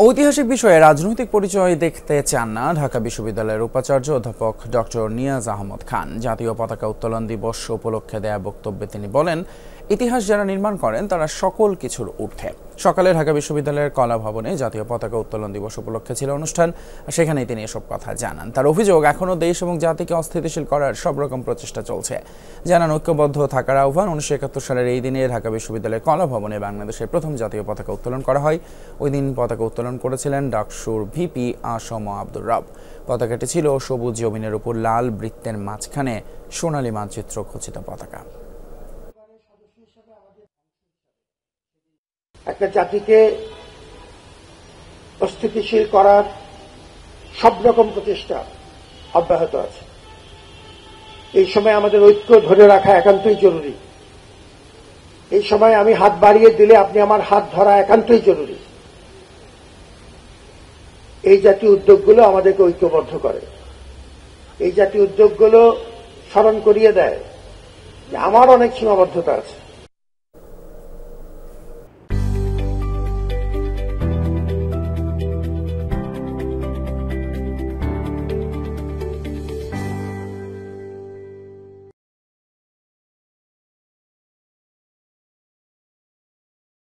ঐতিহাসিক বিষয়ে রাজনৈতিক পরিচয় দেখতে চান না ঢাকা বিশ্ববিদ্যালয়ের উপাচার্য অধ্যাপক ডক্টর নিয়াজ আহমদ খান। জাতীয় পতাকা উত্তোলন দিবস উপলক্ষে দেয়া বক্তব্যে তিনি বলেন, ইতিহাস যারা নির্মাণ করেন তারা সকল কিছুর ঊর্ধ্বে। সকালে ঢাকা বিশ্ববিদ্যালয়ের কলা ভবনে জাতীয় পতাকা উত্তোলন দিবস উপলক্ষে ছিল অনুষ্ঠান। সেখানেই তিনি এসব কথা জানান। তার অভিযোগ, এখনও দেশ এবং জাতিকে অস্থিতিশীল করার সব রকম প্রচেষ্টা চলছে। জানান, ঐক্যবদ্ধ থাকার আহ্বান। 1971 সালের এই দিনে ঢাকা বিশ্ববিদ্যালয়ের কলা ভবনে বাংলাদেশের প্রথম জাতীয় পতাকা উত্তোলন করা হয়। ওই দিন পতাকা উত্তোলন করেছিলেন ডাকসুর ভিপি আসম আব্দুর রব। পতাকাটি ছিল সবুজ জমিনের উপর লাল বৃত্তের মাঝখানে সোনালী মানচিত্র খচিত পতাকা। একটা জাতিকে অস্থিতিশীল করার সব রকম প্রচেষ্টা অব্যাহত আছে। এই সময় আমাদের ঐক্য ধরে রাখা একান্তই জরুরি। এই সময় আমি হাত বাড়িয়ে দিলে আপনি আমার হাত ধরা একান্তই জরুরি। এই জাতীয় উদ্যোগগুলো আমাদেরকে ঐক্যবদ্ধ করে। এই জাতীয় উদ্যোগগুলো স্মরণ করিয়ে দেয় যে আমার অনেক সীমাবদ্ধতা আছে।